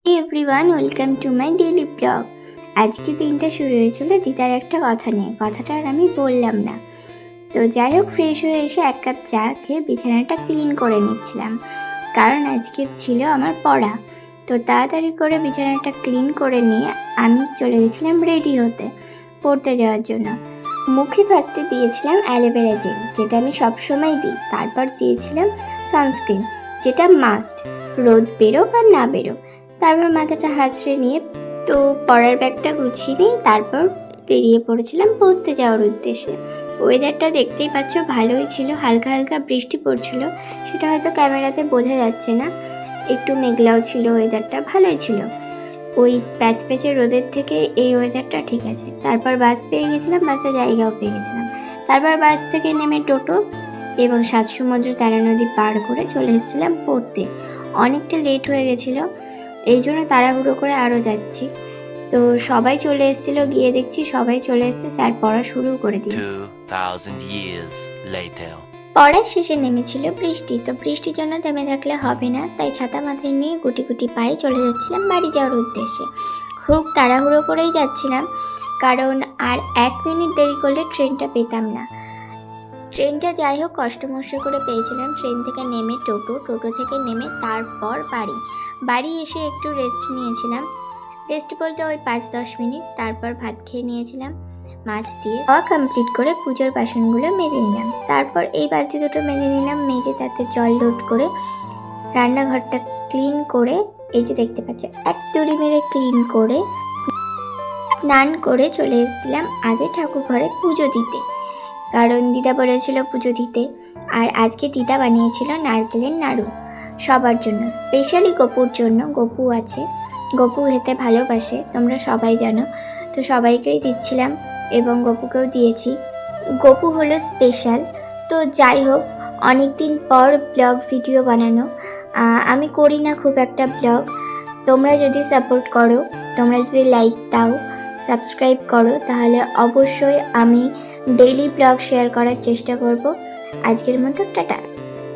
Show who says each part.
Speaker 1: Hey everyone, welcome to my daily blog. আজকে দিনটা শুরু হয়েছিল দিদার একটা কথা নিয়ে। কথাটা আর আমি বললাম না। তো যাই হোক, ফ্রেশ হয়ে এসে এক কাপ চা খেয়ে বিছানাটা ক্লিন করে নিচ্ছিলাম, কারণ আজকে ছিল আমার পড়া। তো তাড়াতাড়ি করে বিছানাটা ক্লিন করে নিয়ে আমি চলে গেছিলাম রেডি হতে, পড়তে যাওয়ার জন্য। মুখে ফার্স্টে দিয়েছিলাম অ্যালোভেরা জেল, যেটা আমি সবসময় দিই। তারপর দিয়েছিলাম সানস্ক্রিন, যেটা মাস্ট, রোদ বেরোক আর না বেরোক। তারপর মাথাটা হাঁচড়ে নিয়ে তো পড়ার ব্যাগটা গুছিয়ে নিই, তারপর বেরিয়ে পড়েছিলাম পড়তে যাওয়ার উদ্দেশ্যে। ওয়েদারটা দেখতেই পাচ্ছ, ভালোই ছিল। হালকা হালকা বৃষ্টি পড়ছিল, সেটা হয়তো ক্যামেরাতে বোঝা যাচ্ছে না। একটু মেঘলাও ছিল, ওয়েদারটা ভালোই ছিল। ওই প্যাচপ্যাচে রোদের থেকে এই ওয়েদারটা ঠিক আছে। তারপর বাস পেয়ে গেছিলাম, বাসে জায়গাও পেয়ে গেছিলাম। তারপর বাস থেকে নেমে টোটো এবং 7 সমুদ্র 13 নদী পার করে চলে এসেছিলাম পড়তে। অনেকটা লেট হয়ে গেছিলো, এই জন্য তাড়াহুড়ো করে আরও যাচ্ছি। তো সবাই চলে এসেছিল, গিয়ে দেখছি সবাই চলে এসেছে, স্যার পড়া শুরু করে দিয়েছে।
Speaker 2: 2000 years later.
Speaker 1: পড়ার শেষে নেমেছিল বৃষ্টি। তো বৃষ্টির জন্য থেমে থাকলে হবে না, তাই ছাতা মাথায় নিয়ে গুটি গুটি পায়ে চলে যাচ্ছিলাম বাড়ি যাওয়ার উদ্দেশ্যে। খুব তাড়াহুড়ো করেই যাচ্ছিলাম, কারণ আর 1 মিনিট দেরি করলে ট্রেনটা পেতাম না। ট্রেনটা যাই হোক কষ্টমষ্ট করে পেয়েছিলাম। ট্রেন থেকে নেমে টোটো থেকে নেমে তারপর বাড়ি এসে একটু রেস্ট নিয়েছিলাম। রেস্ট বলতে ওই 5-10 মিনিট। তারপর ভাত খেয়ে নিয়েছিলাম মাছ দিয়ে। খাওয়া কমপ্লিট করে পুজোর বাসনগুলো মেজে নিলাম। তারপর এই বালতি দুটো মেজে নিলাম, মেজে তাতে জল লোড করে রান্নাঘরটা ক্লিন করে, এই যে দেখতে পাচ্ছ এক তুড়ি মেরে ক্লিন করে স্নান করে চলে এসেছিলাম আগে ঠাকুর ঘরে পুজো দিতে, কারণ দিদা বলেছিল পুজো দিতে। আর আজকে দিদা বানিয়েছিল নারকেলের নাড়ু সবার জন্য, স্পেশালি গপুর জন্য। গপু আছে, গপু খেতে ভালোবাসে, তোমরা সবাই জানো। তো সবাইকেই দিচ্ছিলাম এবং গপুকেও দিয়েছি। গপু হলো স্পেশাল। তো যাই হোক, অনেক দিন পর ব্লগ ভিডিও বানানো। আমি করি না খুব একটা ব্লগ। তোমরা যদি সাপোর্ট করো, তোমরা যদি লাইক দাও, সাবস্ক্রাইব করো, তাহলে অবশ্যই আমি ডেইলি ব্লগ শেয়ার করার চেষ্টা করব। আজকের মতো টাটা।